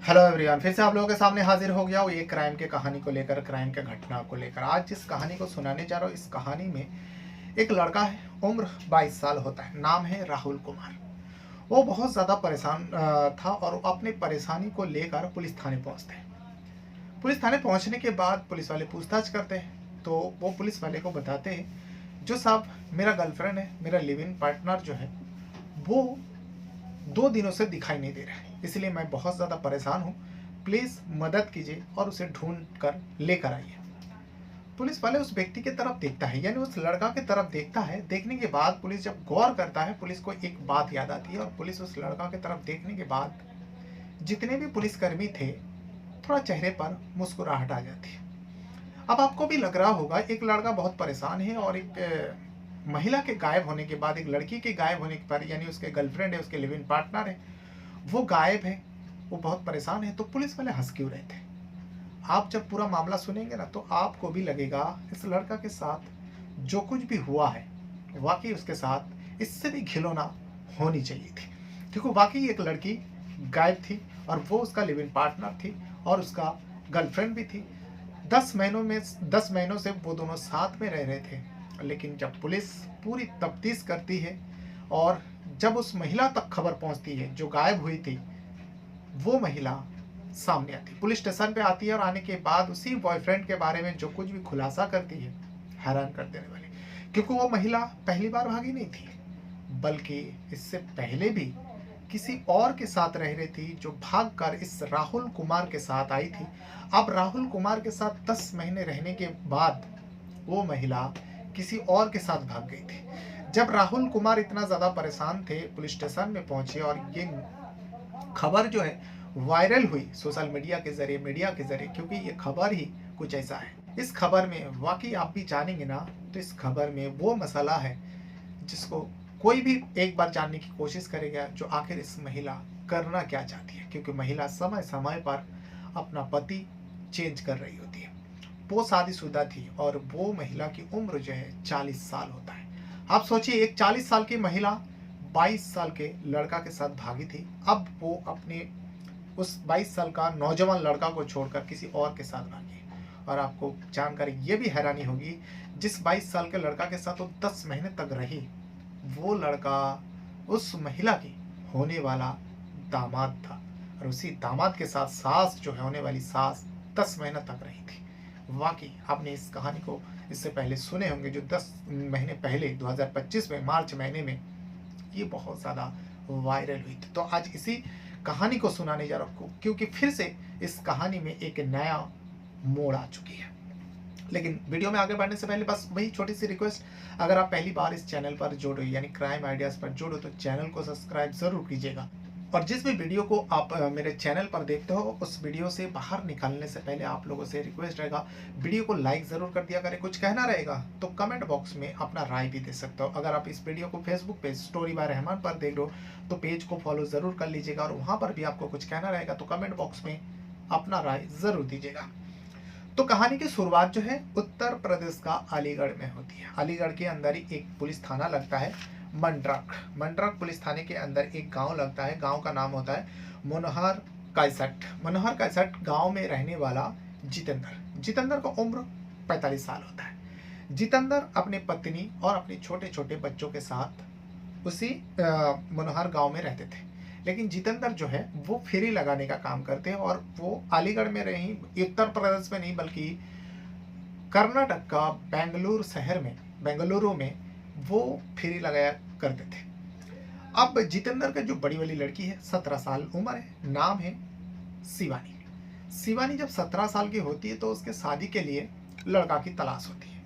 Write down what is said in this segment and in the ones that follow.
Hello everyone, फिर से आप लोगों के सामने हाजिर हो गया हूँ ये क्राइम के कहानी को लेकर, क्राइम के घटना को लेकर। आज जिस कहानी को सुनाने जा रहा हूँ, इस कहानी में एक लड़का है, उम्र 22 साल होता है, नाम है राहुल कुमार। वो बहुत ज़्यादा परेशान था और अपने परेशानी को लेकर पुलिस थाने पहुँचते हैं। पुलिस थाने पहुँचने के बाद पुलिस वाले पूछताछ करते हैं, तो वो पुलिस वाले को बताते हैं, जो साहब मेरा गर्लफ्रेंड है, मेरा लिव इन पार्टनर जो है वो 2 दिनों से दिखाई नहीं दे रहा है, इसलिए मैं बहुत ज़्यादा परेशान हूँ। प्लीज़ मदद कीजिए और उसे ढूंढ कर लेकर आइए। पुलिस वाले उस व्यक्ति की तरफ देखता है, यानी उस लड़का की तरफ देखता है। देखने के बाद पुलिस जब गौर करता है, पुलिस को एक बात याद आती है और पुलिस उस लड़का की तरफ देखने के बाद जितने भी पुलिसकर्मी थे, थोड़ा चेहरे पर मुस्कुराहट आ जाती है। अब आपको भी लग रहा होगा, एक लड़का बहुत परेशान है और एक महिला के गायब होने के बाद, एक लड़की के गायब होने पर, यानी उसके गर्लफ्रेंड है, उसके लिव इन पार्टनर है, वो गायब है, वो बहुत परेशान है, तो पुलिस वाले हंस क्यों रहे थे? आप जब पूरा मामला सुनेंगे ना, तो आपको भी लगेगा इस लड़का के साथ जो कुछ भी हुआ है, वाकई उसके साथ इससे भी घिनौना होनी चाहिए थी, क्योंकि वाकई एक लड़की गायब थी और वो उसका लिव इन पार्टनर थी और उसका गर्लफ्रेंड भी थी। 10 महीनों से वो दोनों साथ में रह रहे थे। लेकिन जब पुलिस पूरी तफ्तीश करती है और जब उस महिला तक खबर पहुंचती है जो गायब हुई थी, वो महिला सामने आती है, पुलिस स्टेशन पे आती है और आने के बाद उसी बॉयफ्रेंड के बारे में जो कुछ भी खुलासा करती है, हैरान कर देने वाली। क्योंकि वो महिला पहली बार भागी नहीं थी, बल्कि इससे पहले भी किसी और के साथ रह रही थी, जो भागकर इस राहुल कुमार के साथ आई थी। अब राहुल कुमार के साथ 10 महीने रहने के बाद वो महिला किसी और के साथ भाग गई थी। जब राहुल कुमार इतना ज़्यादा परेशान थे, पुलिस स्टेशन में पहुंचे और ये खबर जो है वायरल हुई सोशल मीडिया के जरिए, मीडिया के जरिए, क्योंकि ये खबर ही कुछ ऐसा है। इस खबर में वाकई आप भी जानेंगे ना, तो इस खबर में वो मसाला है जिसको कोई भी एक बार जानने की कोशिश करेगा, जो आखिर इस महिला करना क्या चाहती है। क्योंकि महिला समय समय पर अपना पति चेंज कर रही होती है। वो शादीशुदा थी और वो महिला की उम्र जो है 40 साल होता है। आप सोचिए, एक 40 साल की महिला 22 साल के लड़का के साथ भागी थी। अब वो अपने उस 22 साल का नौजवान लड़का को छोड़कर किसी और के साथ भागी। और आपको जानकर ये भी हैरानी होगी, जिस 22 साल के लड़का के साथ वो 10 महीने तक रही, वो लड़का उस महिला की होने वाला दामाद था। और उसी दामाद के साथ सास जो है, होने वाली सास, 10 महीने तक रही थी। वाकई आपने इस कहानी को इससे पहले सुने होंगे, जो 10 महीने पहले 2025 में मार्च महीने में ये बहुत ज़्यादा वायरल हुई थी। तो आज इसी कहानी को सुनाने जा रहा हूँ, क्योंकि फिर से इस कहानी में एक नया मोड़ आ चुकी है। लेकिन वीडियो में आगे बढ़ने से पहले बस वही छोटी सी रिक्वेस्ट, अगर आप पहली बार इस चैनल पर जुड़े, यानी क्राइम आइडियाज़ पर जुड़ो, तो चैनल को सब्सक्राइब ज़रूर कीजिएगा। और जिस भी वीडियो को आप मेरे चैनल पर देखते हो, उस वीडियो से बाहर निकलने से पहले आप लोगों से रिक्वेस्ट रहेगा, वीडियो को लाइक ज़रूर कर दिया करें। कुछ कहना रहेगा तो कमेंट बॉक्स में अपना राय भी दे सकते हो। अगर आप इस वीडियो को फेसबुक पे स्टोरी बाय रहमान पर देख रहे हो, तो पेज को फॉलो ज़रूर कर लीजिएगा और वहाँ पर भी आपको कुछ कहना रहेगा तो कमेंट बॉक्स में अपना राय ज़रूर दीजिएगा। तो कहानी की शुरुआत जो है उत्तर प्रदेश का अलीगढ़ में होती है। अलीगढ़ के अंदर ही एक पुलिस थाना लगता है, मंड्रक। मंड्रक पुलिस थाने के अंदर एक गांव लगता है। गांव का नाम होता है मनोहर कैसट। मनोहर कैसट गांव में रहने वाला जितेंद्र, जितेंद्र का उम्र 45 साल होता है। जितेंद्र अपनी पत्नी और अपने छोटे छोटे बच्चों के साथ उसी मनोहर गांव में रहते थे। लेकिन जितेंद्र जो है वो फेरी लगाने का काम करते हैं और वो अलीगढ़ में नहीं, उत्तर प्रदेश में नहीं, बल्कि कर्नाटक का बेंगलुरु शहर में, बेंगलुरु में वो फेरी लगाया करते थे। अब जितेंद्र का जो बड़ी वाली लड़की है, 17 साल उम्र है, नाम है शिवानी। शिवानी जब 17 साल की होती है तो उसके शादी के लिए लड़का की तलाश होती है।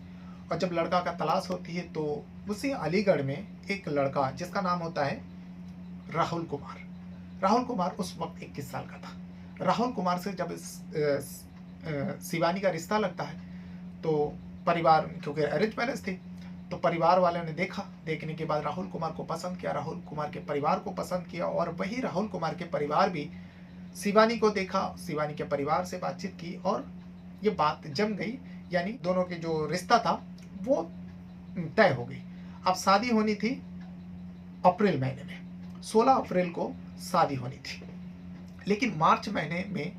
और जब लड़का का तलाश होती है तो उसी अलीगढ़ में एक लड़का जिसका नाम होता है राहुल कुमार। राहुल कुमार उस वक्त 21 साल का था। राहुल कुमार से जब शिवानी का रिश्ता लगता है, तो परिवार, क्योंकि अरेंज मैरिज थी, तो परिवार वालों ने देखा, देखने के बाद राहुल कुमार को पसंद किया, राहुल कुमार के परिवार को पसंद किया। और वही राहुल कुमार के परिवार भी शिवानी को देखा, शिवानी के परिवार से बातचीत की और ये बात जम गई, यानी दोनों के जो रिश्ता था वो तय हो गई। अब शादी होनी थी अप्रैल महीने में, 16 अप्रैल को शादी होनी थी। लेकिन मार्च महीने में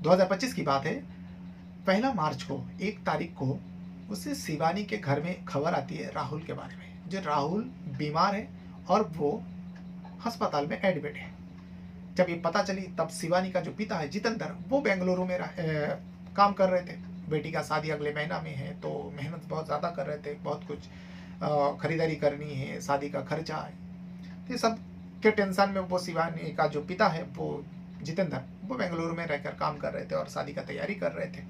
2025 की बात है, 1 मार्च को 1 तारीख को उसे शिवानी के घर में खबर आती है राहुल के बारे में, जो राहुल बीमार है और वो अस्पताल में एडमिट है। जब ये पता चली तब शिवानी का जो पिता है जितेंद्र, वो बेंगलुरु में काम कर रहे थे। बेटी का शादी अगले महीना में है, तो मेहनत बहुत ज़्यादा कर रहे थे, बहुत कुछ खरीदारी करनी है, शादी का खर्चा है, तो ये सब के टेंशन में वो शिवानी का जो पिता है वो जितेंद्र, वो बेंगलुरु में रहकर काम कर रहे थे और शादी का तैयारी कर रहे थे।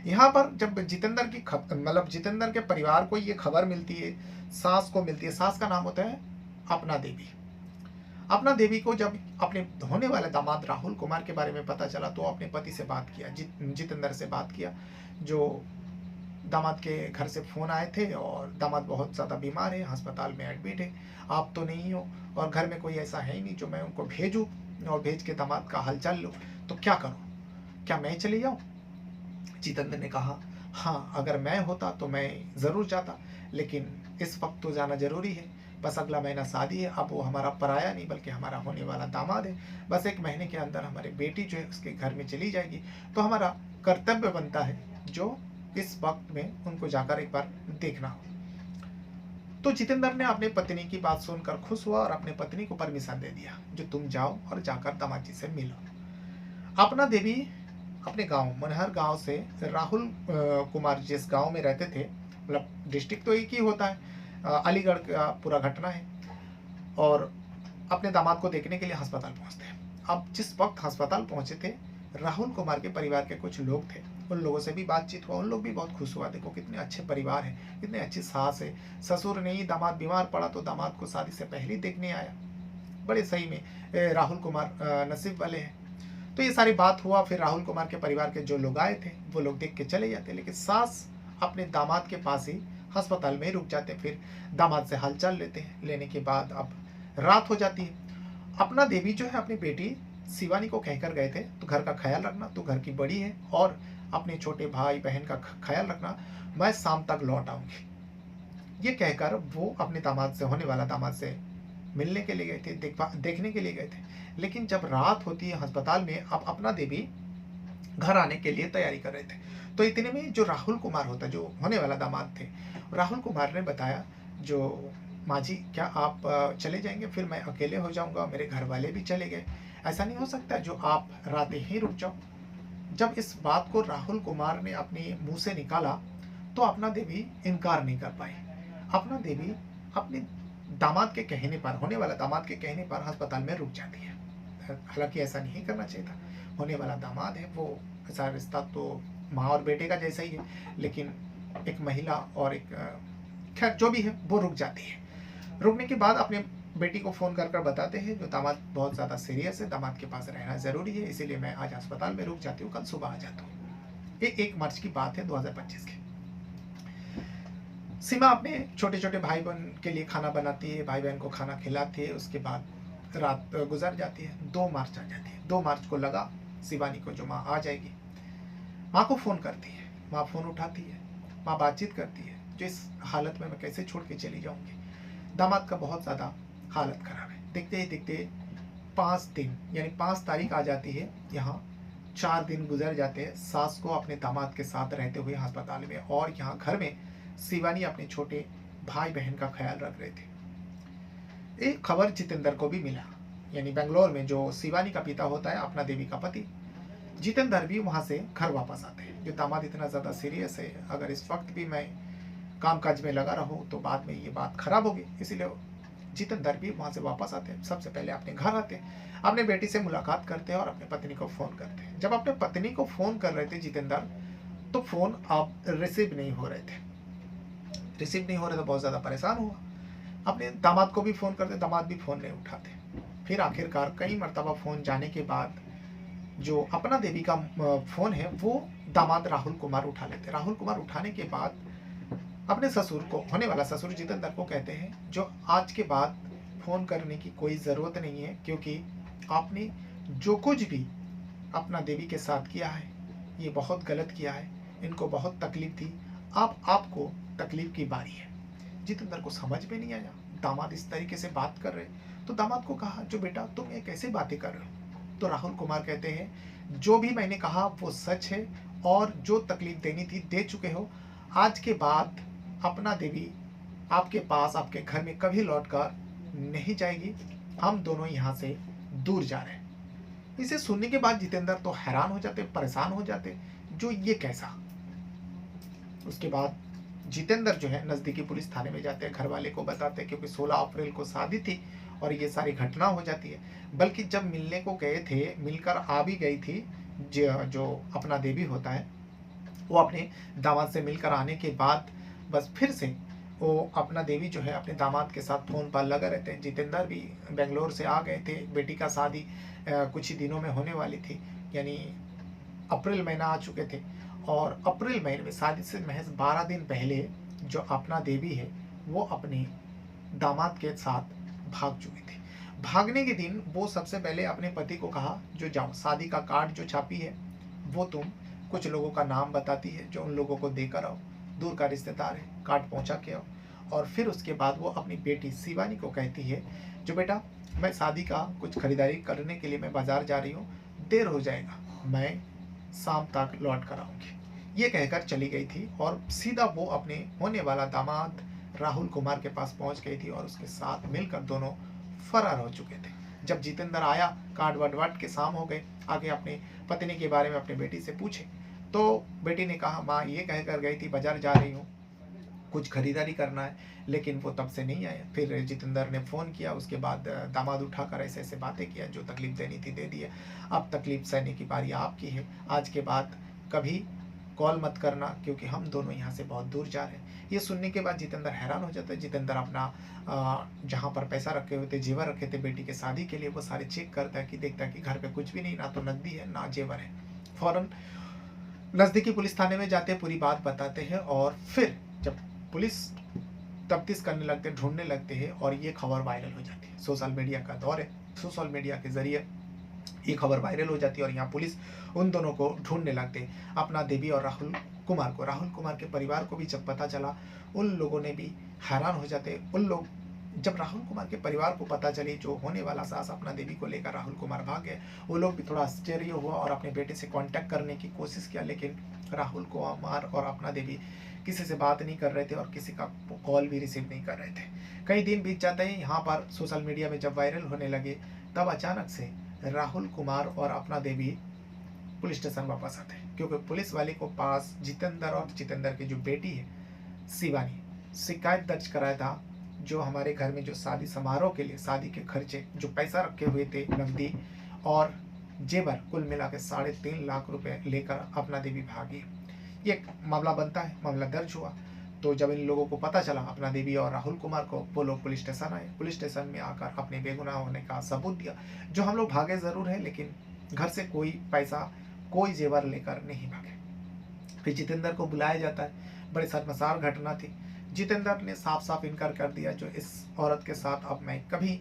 यहाँ पर जब जितेंद्र की मतलब जितेंद्र के परिवार को ये खबर मिलती है, सास को मिलती है, सास का नाम होता है अपना देवी। अपना देवी को जब अपने होने वाले दामाद राहुल कुमार के बारे में पता चला तो अपने पति से बात किया, जितेंद्र से बात किया। जो दामाद के घर से फ़ोन आए थे और दामाद बहुत ज़्यादा बीमार है, अस्पताल में एडमिट है, आप तो नहीं हो और घर में कोई ऐसा है ही नहीं जो मैं उनको भेजूँ और भेज के दामाद का हालचाल लूँ, तो क्या करूँ, क्या मैं चली जाऊँ? जितेंद्र ने कहा, हाँ अगर मैं होता तो मैं ज़रूर जाता, लेकिन इस वक्त तो जाना ज़रूरी है, बस अगला महीना शादी है, अब वो हमारा पराया नहीं बल्कि हमारा होने वाला दामाद है, बस 1 महीने के अंदर हमारी बेटी जो है उसके घर में चली जाएगी, तो हमारा कर्तव्य बनता है जो इस वक्त में उनको जाकर एक बार देखना हो। तो जितेंद्र ने अपने पत्नी की बात सुनकर खुश हुआ और अपने पत्नी को परमिशन दे दिया, जो तुम जाओ और जाकर दामाद जी से मिलो। अपना देवी अपने गांव मनहर गांव से राहुल कुमार जिस गांव में रहते थे, मतलब डिस्ट्रिक्ट तो एक ही होता है, अलीगढ़ का पूरा घटना है, और अपने दामाद को देखने के लिए अस्पताल पहुंचते हैं। अब जिस वक्त अस्पताल पहुंचे थे, राहुल कुमार के परिवार के कुछ लोग थे, उन लोगों से भी बातचीत हुआ, उन लोग भी बहुत खुश हुआ, देखो कितने अच्छे परिवार है, कितने अच्छी सास है, ससुर नहीं, दामाद बीमार पड़ा तो दामाद को शादी से पहले ही देखने आया, बड़े सही में राहुल कुमार नसीब वाले हैं। तो ये सारी बात हुआ, फिर राहुल कुमार के परिवार के जो लोग आए थे वो लोग देख के चले जाते, लेकिन सास अपने दामाद के पास ही अस्पताल में ही रुक जाते, फिर दामाद से हालचाल लेते हैं। लेने के बाद अब रात हो जाती है। अपना देवी जो है अपनी बेटी शिवानी को कहकर गए थे, तो घर का ख्याल रखना, तो घर की बड़ी है और अपने छोटे भाई बहन का ख्याल रखना, मैं शाम तक लौट आऊंगी। ये कहकर वो अपने दामाद से, होने वाला दामाद से मिलने के लिए गए थे, देखने के लिए गए थे। लेकिन जब रात होती है अस्पताल में, अब अपना देवी घर आने के लिए तैयारी कर रहे थे, तो इतने में जो राहुल कुमार होता, जो होने वाला दामाद थे, राहुल कुमार ने बताया, जो माँ जी क्या आप चले जाएंगे, फिर मैं अकेले हो जाऊंगा, मेरे घर वाले भी चले गए, ऐसा नहीं हो सकता जो आप रात ही रुक जाओ। जब इस बात को राहुल कुमार ने अपने मुंह से निकाला तो अपना देवी इनकार नहीं कर पाई। अपना देवी अपने दामाद के कहने पर, होने वाला दामाद के कहने पर अस्पताल में रुक जाती है। हालांकि ऐसा नहीं करना चाहिए था, होने वाला दामाद है वो, ऐसा रिश्ता तो माँ और बेटे का जैसा ही है, लेकिन एक महिला और एक खैर जो भी है वो रुक जाती है। रुकने के बाद अपने बेटी को फ़ोन कर बताते हैं जो दामाद बहुत ज़्यादा सीरियस है, दामाद के पास रहना ज़रूरी है, इसीलिए मैं आज अस्पताल में रुक जाती हूँ, कल सुबह आ जाता हूँ। ये 1 मार्च की बात है 2025 की। सीमा अपने छोटे छोटे भाई बहन के लिए खाना बनाती है, भाई बहन को खाना खिलाती है, उसके बाद रात गुजर जाती है। 2 मार्च आ जाती है। 2 मार्च को लगा शिवानी को जो माँ आ जाएगी, माँ को फ़ोन करती है, माँ फ़ोन उठाती है, माँ बातचीत करती है, जो इस हालत में मैं कैसे छोड़ के चली जाऊँगी। दामाद का बहुत ज़्यादा हालत ख़राब है। देखते ही देखते 5 दिन यानी 5 तारीख आ जाती है, यहाँ 4 दिन गुजर जाते हैं सास को अपने दामाद के साथ रहते हुए अस्पताल में, और यहाँ घर में शिवानी अपने छोटे भाई बहन का ख्याल रख रहे थे। एक खबर जितेंद्र को भी मिला, यानी बेंगलोर में जो शिवानी का पिता होता है, अपना देवी का पति, जितेंद्र भी वहाँ से घर वापस आते हैं। जो दामाद इतना ज़्यादा सीरियस है, अगर इस वक्त भी मैं कामकाज में लगा रहूँ तो बाद में ये बात खराब होगी, इसीलिए जितेंद्र भी वहाँ से वापस आते हैं। सबसे पहले अपने घर आते हैं, अपने बेटी से मुलाकात करते हैं और अपनी पत्नी को फ़ोन करते हैं। जब अपने पत्नी को फ़ोन कर रहे थे जितेंद्र, तो फ़ोन अब रिसीव नहीं हो रहे तो बहुत ज़्यादा परेशान हुआ। अपने दामाद को भी फ़ोन करते, दामाद भी फ़ोन नहीं उठाते। फिर आखिरकार कई मरतबा फ़ोन जाने के बाद जो अपना देवी का फ़ोन है वो दामाद राहुल कुमार उठा लेते। राहुल कुमार उठाने के बाद अपने ससुर को, होने वाला ससुर जितेंद्र को कहते हैं, जो आज के बाद फ़ोन करने की कोई ज़रूरत नहीं है, क्योंकि आपने जो कुछ भी अपना देवी के साथ किया है ये बहुत गलत किया है, इनको बहुत तकलीफ थी, अब आपको तकलीफ की बारी है। जितेंद्र को समझ में नहीं आया, दामाद इस तरीके से बात कर रहे। तो दामाद को कहा, जो बेटा तुम ये कैसे बातें कर रहे हो, तो राहुल कुमार कहते हैं जो भी मैंने कहा वो सच है और जो तकलीफ देनी थी दे चुके हो। आज के बाद अपना देवी आपके पास आपके घर में कभी लौट कर नहीं जाएगी। हम दोनों यहाँ से दूर जा रहे हैं। इसे सुनने के बाद जितेंद्र तो हैरान हो जाते, परेशान हो जाते, जो ये कैसा। उसके बाद जितेंद्र जो है नज़दीकी पुलिस थाने में जाते हैं, घर वाले को बताते हैं, क्योंकि 16 अप्रैल को शादी थी और ये सारी घटना हो जाती है। बल्कि जब मिलने को गए थे, मिलकर आ भी गई थी, जो अपना देवी होता है वो अपने दामाद से मिलकर आने के बाद बस फिर से वो अपना देवी जो है अपने दामाद के साथ फ़ोन पर लगा रहते हैं। जितेंद्र भी बेंगलोर से आ गए थे, बेटी का शादी कुछ ही दिनों में होने वाली थी, यानी अप्रैल महीना आ चुके थे। और अप्रैल महीने में शादी से महज 12 दिन पहले जो अपना देवी है वो अपने दामाद के साथ भाग चुकी थी। भागने के दिन वो सबसे पहले अपने पति को कहा जो जाओ शादी का कार्ड जो छापी है वो तुम कुछ लोगों का नाम बताती है जो उन लोगों को देकर आओ, दूर का रिश्तेदार है, कार्ड पहुंचा के आओ। और फिर उसके बाद वो अपनी बेटी शिवानी को कहती है जो बेटा मैं शादी का कुछ खरीदारी करने के लिए मैं बाजार जा रही हूँ, देर हो जाएगा, मैं शाम तक लौट कर आऊँगी। ये कहकर चली गई थी और सीधा वो अपने होने वाला दामाद राहुल कुमार के पास पहुंच गई थी और उसके साथ मिलकर दोनों फरार हो चुके थे। जब जितेंद्र आया, कार्ड वट के शाम हो गए, आगे अपने पत्नी के बारे में अपनी बेटी से पूछे तो बेटी ने कहा माँ ये कहकर गई थी बाजार जा रही हूँ, कुछ खरीदारी करना है, लेकिन वो तब से नहीं आया। फिर जितेंद्र ने फ़ोन किया, उसके बाद दामाद उठाकर ऐसे ऐसे बातें किया, जो तकलीफ देनी थी दे दिया, अब तकलीफ सहने की बारी आपकी है, आज के बाद कभी कॉल मत करना क्योंकि हम दोनों यहाँ से बहुत दूर जा रहे हैं। ये सुनने के बाद जितेंद्र हैरान हो जाता है। जितेंद्र अपना जहाँ पर पैसा रखे हुए थे, जेवर रखे थे बेटी के शादी के लिए, वो सारे चेक करता है कि देखता है कि घर पे कुछ भी नहीं, ना तो नकदी है ना जेवर है। फौरन नज़दीकी पुलिस थाने में जाते पूरी बात बताते हैं और फिर जब पुलिस तफ्तीश करने लगते, ढूंढने लगते हैं और ये खबर वायरल हो जाती है। सोशल मीडिया का दौर है, सोशल मीडिया के जरिए ये खबर वायरल हो जाती है और यहाँ पुलिस उन दोनों को ढूंढने लगते, अपना देवी और राहुल कुमार को। राहुल कुमार के परिवार को भी जब पता चला, उन लोगों ने भी हैरान हो जाते। उन लोग जब राहुल कुमार के परिवार को पता चली जो होने वाला सास अपना देवी को लेकर राहुल कुमार भाग गए, वो लोग भी थोड़ा आश्चर्य हुआ और अपने बेटे से कांटेक्ट करने की कोशिश किया, लेकिन राहुल कुमार और अपना देवी किसी से बात नहीं कर रहे थे और किसी का कॉल भी रिसीव नहीं कर रहे थे। कई दिन बीत जाते हैं, यहाँ पर सोशल मीडिया में जब वायरल होने लगे तब अचानक से राहुल कुमार और अपना देवी पुलिस स्टेशन वापस आते हैं, क्योंकि पुलिस वाले को पास जितेंद्र और जितेंद्र की जो बेटी है शिवानी शिकायत दर्ज कराया था, जो हमारे घर में जो शादी समारोह के लिए शादी के खर्चे जो पैसा रखे हुए थे, नकदी और जेवर कुल मिला के 3.5 लाख रुपए लेकर अपना देवी भागी। ये मामला बनता है, मामला दर्ज हुआ। तो जब इन लोगों को पता चला अपना देवी और राहुल कुमार को, वो लोग पुलिस स्टेशन आए। पुलिस स्टेशन में आकर अपने बेगुनाह होने का सबूत दिया, जो हम लोग भागे ज़रूर है लेकिन घर से कोई पैसा कोई जेवर लेकर नहीं भागे। फिर जितेंद्र को बुलाया जाता है, बड़ी शर्मसार घटना थी। जितेंद्र ने साफ साफ इनकार कर दिया जो इस औरत के साथ अब मैं कभी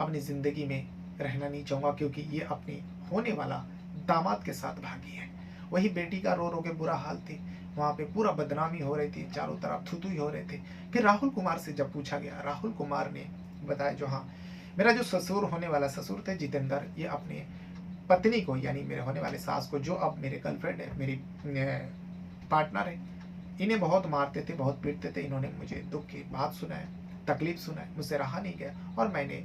अपनी ज़िंदगी में रहना नहीं चाहूँगा, क्योंकि ये अपनी होने वाला दामाद के साथ भागी है। वही बेटी का रो रो के बुरा हाल थी, वहाँ पे पूरा बदनामी हो रही थी, चारों तरफ थुथु ही हो रहे थे। फिर राहुल कुमार से जब पूछा गया, राहुल कुमार ने बताया जो हाँ मेरा जो ससुर होने वाला ससुर थे जितेंद्र, ये अपने पत्नी को यानी मेरे होने वाले सास को, जो अब मेरे गर्लफ्रेंड है, मेरी पार्टनर है, इन्हें बहुत मारते थे, बहुत पीटते थे। इन्होंने मुझे दुख की बात सुनाया, तकलीफ सुनाई, मुझसे रहा नहीं गया और मैंने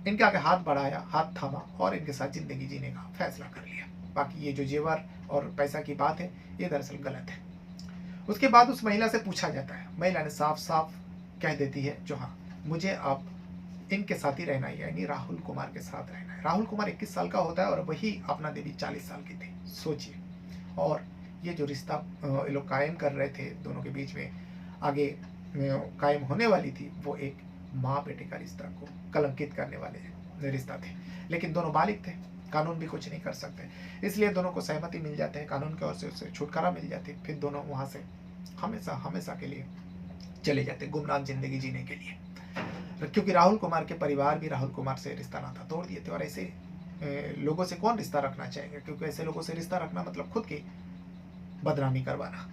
इनके आगे हाथ बढ़ाया, हाथ थामा और इनके साथ ज़िंदगी जीने का फैसला कर लिया। बाकी ये जो जेवर और पैसा की बात है ये दरअसल गलत है। उसके बाद उस महिला से पूछा जाता है, महिला ने साफ साफ कह देती है जो हाँ मुझे अब इनके साथ ही रहना है, यानी राहुल कुमार के साथ रहना है। राहुल कुमार 21 साल का होता है और वही अपना देवी 40 साल की थी, सोचिए। और ये जो रिश्ता ये लोग कायम कर रहे थे दोनों के बीच में, आगे कायम होने वाली थी, वो एक माँ बेटे का रिश्ता को कलंकित करने वाले रिश्ता थे। लेकिन दोनों बालिग थे, कानून भी कुछ नहीं कर सकते, इसलिए दोनों को सहमति मिल जाते हैं, कानून की ओर से उससे छुटकारा मिल जाती है। फिर दोनों वहाँ से हमेशा हमेशा के लिए चले जाते गुमनाम जिंदगी जीने के लिए, क्योंकि राहुल कुमार के परिवार भी राहुल कुमार से रिश्ता नाता तोड़ दिए थे। और ऐसे लोगों से कौन रिश्ता रखना चाहेगा, क्योंकि ऐसे लोगों से रिश्ता रखना मतलब खुद की बदनामी करवाना।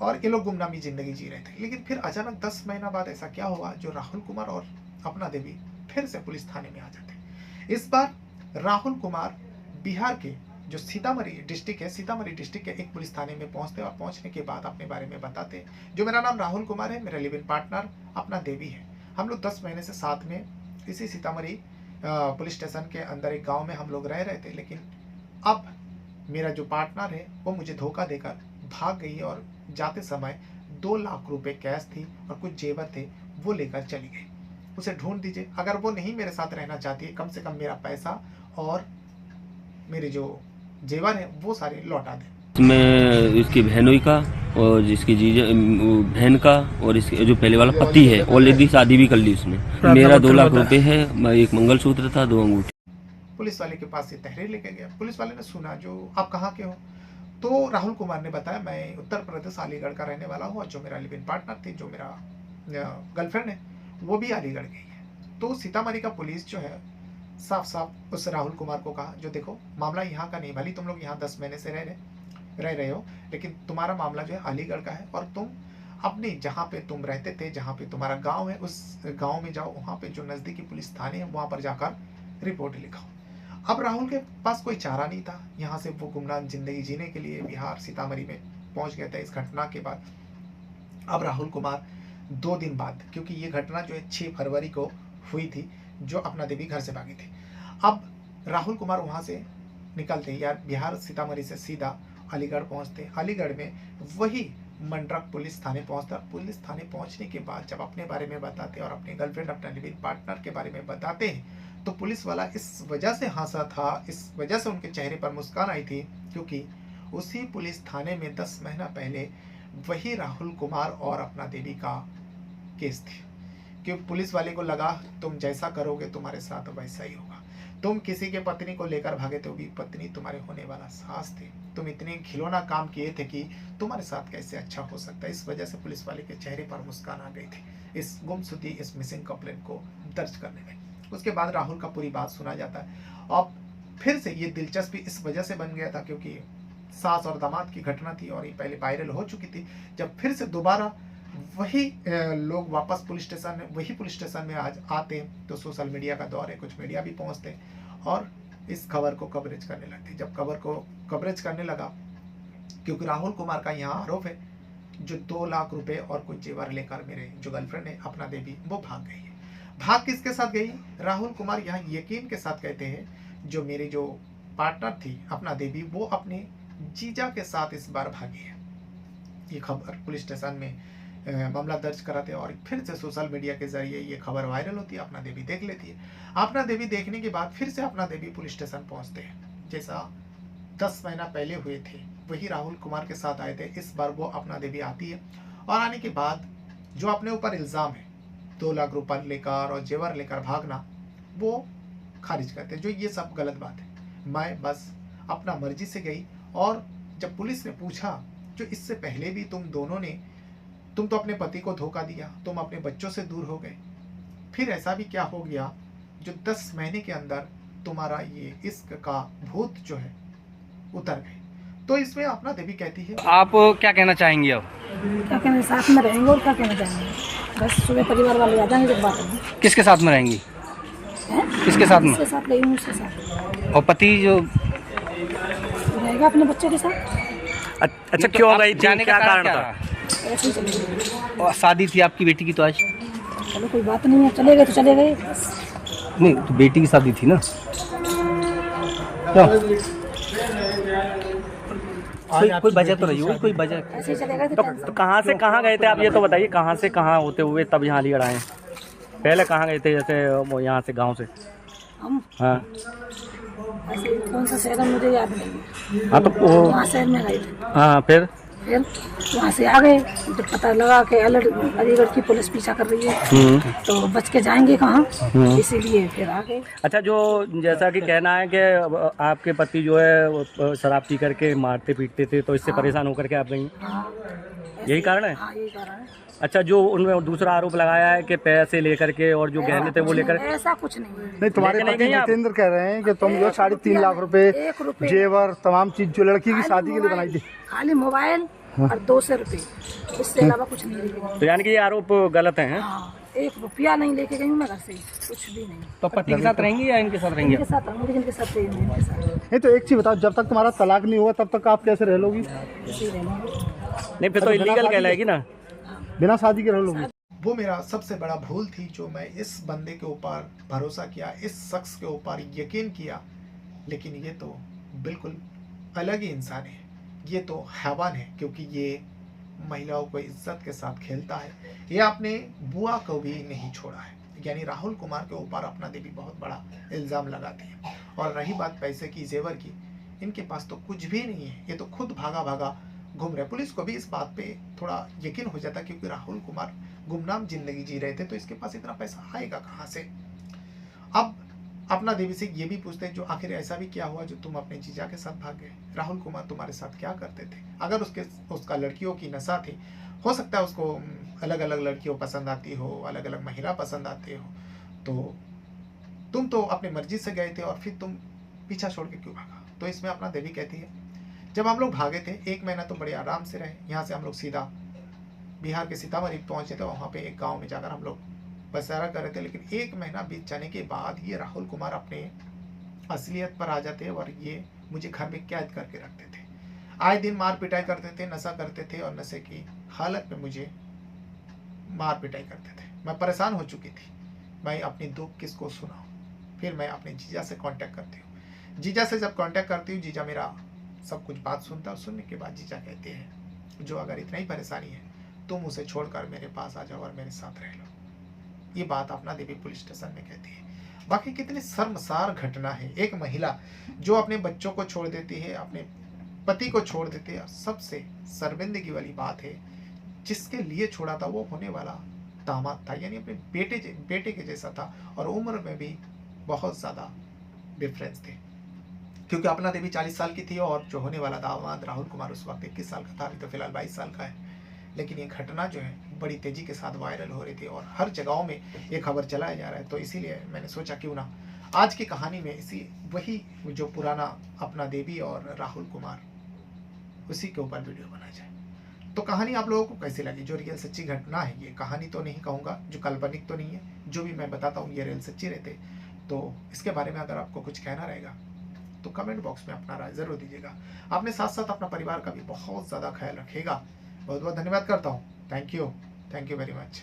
और ये लोग गुमनामी जिंदगी जी रहे थे। लेकिन फिर अचानक 10 महीना बाद ऐसा क्या हुआ जो राहुल कुमार और अपना देवी फिर से पुलिस थाने में आ जाते। इस बार राहुल कुमार बिहार के जो सीतामढ़ी डिस्ट्रिक्ट है, सीतामढ़ी डिस्ट्रिक्ट के एक पुलिस थाने में पहुंचते हैं और पहुंचने के बाद अपने बारे में बताते हैं। जो मेरा नाम राहुल कुमार है, मेरा लिव इन पार्टनर अपना देवी है। हम लोग 10 महीने से साथ में इसी सीतामढ़ी पुलिस स्टेशन के अंदर एक गांव में हम लोग रह रहे थे, लेकिन अब मेरा जो पार्टनर है वो मुझे धोखा देकर भाग गई और जाते समय 2 लाख रुपए कैश थी और कुछ जेवर थे, वो लेकर चली गई। उसे ढूंढ दीजिए। अगर वो नहीं मेरे साथ रहना चाहती है, कम से कम मेरा पैसा और मेरे जो जेवर है वो सारे लौटा दें। इसमें इसकी बहनोई का और जिसकी जीजा बहन का और इसके जो पहले वाला पति है ऑलरेडी शादी भी कर ली उसने। मेरा 2 लाख रुपए है, एक मंगलसूत्र था, 2 अंगूठी। पुलिस वाले के पास से तहरीर लेके गया। पुलिस वाले ने सुना, जो आप कहाँ के हो? तो राहुल कुमार ने बताया, मैं उत्तर प्रदेश अलीगढ़ का रहने वाला हूँ और जो मेरा लिव इन पार्टनर थी, जो मेरा गर्लफ्रेंड है, वो भी अलीगढ़ गई है। तो सीतामढ़ी का पुलिस जो है साफ साफ उस राहुल कुमार को कहा, जो देखो मामला यहाँ का नहीं, भली तुम लोग यहाँ 10 महीने से रह रहे हो, लेकिन तुम्हारा मामला जो है अलीगढ़ का है और तुम अपने जहाँ पे तुम रहते थे, जहाँ पे तुम्हारा गांव है, उस गांव में जाओ, वहाँ पे जो नज़दीकी पुलिस थाने है वहाँ पर जाकर रिपोर्ट लिखाओ। अब राहुल के पास कोई चारा नहीं था, यहाँ से वो गुमनाम जिंदगी जीने के लिए बिहार सीतामढ़ी में पहुँच गया था इस घटना के बाद। अब राहुल कुमार 2 दिन बाद, क्योंकि ये घटना जो है 6 फरवरी को हुई थी, जो अपना देवी घर से भागी थी। अब राहुल कुमार वहाँ से निकलते यार बिहार सीतामढ़ी से सीधा अलीगढ़ पहुँचते। अलीगढ़ में वही मंडरक पुलिस थाने पहुँचता। पुलिस थाने पहुँचने के बाद जब अपने बारे में बताते और अपने गर्लफ्रेंड, अपना लिव इन पार्टनर के बारे में बताते हैं, तो पुलिस वाला इस वजह से हंसा था, इस वजह से उनके चेहरे पर मुस्कान आई थी, क्योंकि उसी पुलिस थाने में 10 महीना पहले वही राहुल कुमार और अपना देवी का केस थी। क्योंकि पुलिस वाले को लगा तुम जैसा करोगे तुम्हारे साथ वैसा ही होगा। तुम किसी के पत्नी को लेकर भागे थे, भी पत्नी तुम्हारे होने वाला सास थे। तुम इतने खिलौना काम किए थे कि तुम्हारे साथ कैसे अच्छा हो सकता है। इस वजह से पुलिस वाले के चेहरे पर मुस्कान आ गई थी इस गुमशुदगी, इस मिसिंग कंप्लेंट को दर्ज करने में। उसके बाद राहुल का पूरी बात सुना जाता है और फिर से ये दिलचस्पी इस वजह से बन गया था क्योंकि सास और दामाद की घटना थी और ये पहले वायरल हो चुकी थी। जब फिर से दोबारा वही लोग वापस पुलिस स्टेशन में आज आते हैं, तो सोशल मीडिया का दौर है, कुछ मीडिया भी पहुंचते हैं और इस खबर को कवरेज करने लगते हैं। जब खबर को कवरेज करने लगा, क्योंकि राहुल कुमार का यहाँ आरोप है, जो 2 लाख रुपए और कुछ जेवर लेकर मेरे जो गर्लफ्रेंड है अपना देवी, वो भाग गई है। भाग किसके साथ गई? राहुल कुमार यहाँ यकीन के साथ कहते हैं, जो मेरी जो पार्टनर थी अपना देवी, वो अपने जीजा के साथ इस बार भागी है। ये खबर पुलिस स्टेशन में मामला दर्ज कराते हैं और फिर से सोशल मीडिया के जरिए ये खबर वायरल होती है। अपना देवी देख लेती है। अपना देवी देखने के बाद फिर से अपना देवी पुलिस स्टेशन पहुंचते हैं। जैसा 10 महीना पहले हुए थे, वही राहुल कुमार के साथ आए थे। इस बार वो अपना देवी आती है और आने के बाद जो अपने ऊपर इल्ज़ाम है 2 लाख रुपये लेकर और जेवर लेकर भागना, वो खारिज करते हैं, जो ये सब गलत बात है। मैं बस अपना मर्जी से गई और जब पुलिस ने पूछा, जो इससे पहले भी तुम तो अपने पति को धोखा दिया, तुम अपने बच्चों से दूर हो गए, फिर ऐसा भी क्या हो गया जो 10 महीने के अंदर तुम्हारा ये इश्क का भूत जो है उतर गए? तो इसमें अपना देवी कहती है, आप क्या कहना चाहेंगी? अब क्या कहना, साथ में रहेंगे और क्या कहना चाहेंगे? बस सुबह परिवार वाले आ जाएंगे, जब बात होगी। किसके साथ में रहेंगी? किसके साथ में? उसके साथ रहेंगे, उसके साथ। और पति जो रहेगा अपने बच्चों के साथ। अच्छा, क्यों गई? जाने का कारण था? ऐसे ही चले। और शादी थी आपकी बेटी की, तो आज चलो कोई बात नहीं है, चले गए तो चले गए। नहीं, तो बेटी की शादी थी ना। क्यों? कोई वजह तो नहीं हुई, कोई वजह? ऐसे ही चले गए। तो कहाँ से कहाँ गए थे आप, ये तो बताइए। कहाँ से कहाँ होते हुए तब यहाँ अलीगढ़ आए? पहले कहाँ गए थे? जैसे वो यहाँ से गांव से हम? हाँ, ऐसे कौन सा शहर है मुझे याद नहीं। हाँ, तो वहाँ शहर में गए थे। हाँ, फिर वहाँ से आ गए। जब पता लगा कि अलीगढ़ की पुलिस पीछा कर रही है, तो बच के जाएंगे कहाँ, इसीलिए फिर आ गए। अच्छा, जो जैसा कि कहना है कि आपके पति जो है शराब पी करके मारते पीटते थे, तो इससे परेशान होकर के आप गई? यही कारण है? हाँ, यही कारण है। अच्छा, जो उनमें दूसरा आरोप लगाया है कि पैसे लेकर के और जो गहने थे वो लेकर, ऐसा कुछ नहीं। नहीं, तुम्हारे पति जितेंद्र कह रहे हैं कि तुम जो 3.5 लाख रुपए जेवर तमाम चीज जो लड़की की शादी के लिए बनाई थी, खाली मोबाइल और 200 रुपए, इससे अलावा कुछ नहीं। तो यानी कि ये आरोप गलत है? हाँ, 1 रुपया नहीं लेके गई हूँ मैं घर से, कुछ भी नहीं। तो पति के साथ रहेंगी या इनके साथ रहेंगे? इनके साथ रहूंगी, जिनके साथ रही हूँ, इनके साथ नहीं तो एक चीज बताओ, जब तक तुम्हारा तलाक नहीं हुआ तब तक आप कैसे रह लोगी? इसी रहूंगी। नहीं फिर तो इलीगल कहलाएगी ना। बिना शादी के रह लोगी? वो मेरा सबसे बड़ा भूल थी जो मैं इस बंदे के ऊपर भरोसा किया, इस शख्स के ऊपर यकीन किया, लेकिन ये तो बिल्कुल अलग ही इंसान है, ये तो हैवान है, क्योंकि ये महिलाओं को इज्जत के साथ खेलता है। ये अपने बुआ को भी नहीं छोड़ा है, यानी राहुल कुमार के ऊपर अपना देवी बहुत बड़ा इल्ज़ाम लगाती है। और रही बात पैसे की, जेवर की, इनके पास तो कुछ भी नहीं है, ये तो खुद भागा भागा घूम रहे। पुलिस को भी इस बात पे थोड़ा यकीन हो जाता, क्योंकि राहुल कुमार गुमनाम जिंदगी जी रहे थे, तो इसके पास इतना पैसा आएगा कहाँ से। अब अपना देवी से ये भी पूछते हैं, जो आखिर ऐसा भी क्या हुआ जो तुम अपने जीजा के साथ भाग गए? राहुल कुमार तुम्हारे साथ क्या करते थे? अगर उसका लड़कियों की नशा थी, हो सकता है उसको अलग अलग लड़कियों पसंद आती हो, अलग अलग महिला पसंद आती हो, तो तुम तो अपनी मर्जी से गए थे और फिर तुम पीछा छोड़ के क्यों भागा? तो इसमें अपना देवी कहती है, जब हम लोग भागे थे 1 महीना तो बड़े आराम से रहे, यहाँ से हम लोग सीधा बिहार के सीतामढ़ी पहुंचे थे। वहाँ पे एक गांव में जाकर हम लोग बसेरा कर रहे थे, लेकिन 1 महीना बीत जाने के बाद ये राहुल कुमार अपने असलियत पर आ जाते और ये मुझे घर में कैद करके रखते थे। आए दिन मार पिटाई करते थे, नशा करते थे और नशे की हालत में मुझे मार पिटाई करते थे। मैं परेशान हो चुकी थी, मैं अपनी दुख किसको सुनाऊं। फिर मैं अपने जीजा से कांटेक्ट करती हूँ। जीजा से जब कांटेक्ट करती हूँ, जीजा मेरा सब कुछ बात सुनता है। सुनने के बाद जीजा कहते हैं, जो अगर इतना ही परेशानी है तुम उसे छोड़कर मेरे पास आ जाओ और मेरे साथ रह लो। ये बात अपना देवी पुलिस स्टेशन में कहती है। बाकी कितनी शर्मसार घटना है, एक महिला जो अपने बच्चों को छोड़ देती है, अपने पति को छोड़ देती है। सबसे शर्मिंदगी वाली बात है, जिसके लिए छोड़ा था वो होने वाला दामाद था, यानी अपने बेटे के जैसा था, और उम्र में भी बहुत ज़्यादा डिफरेंस थे, क्योंकि अपना देवी 40 साल की थी और जो होने वाला दामाद राहुल कुमार उस वक्त 21 साल का था, अभी तो फिलहाल 22 साल का है। लेकिन ये घटना जो है बड़ी तेजी के साथ वायरल हो रही थी और हर जगहों में ये खबर चलाया जा रहा है। तो इसीलिए मैंने सोचा क्यों ना आज की कहानी में वही जो पुराना अपना देवी और राहुल कुमार, उसी के ऊपर वीडियो बना जाए। तो कहानी आप लोगों को कैसी लगी? जो रियल सच्ची घटना है, ये कहानी तो नहीं कहूँगा, जो काल्पनिक तो नहीं है, जो भी मैं बताता हूँ ये रियल सच्ची रहते। तो इसके बारे में अगर आपको कुछ कहना रहेगा तो कमेंट बॉक्स में अपना राय ज़रूर दीजिएगा। अपने साथ साथ अपना परिवार का भी बहुत ज़्यादा ख्याल रखिएगा। बहुत बहुत धन्यवाद करता हूँ। Thank you very much.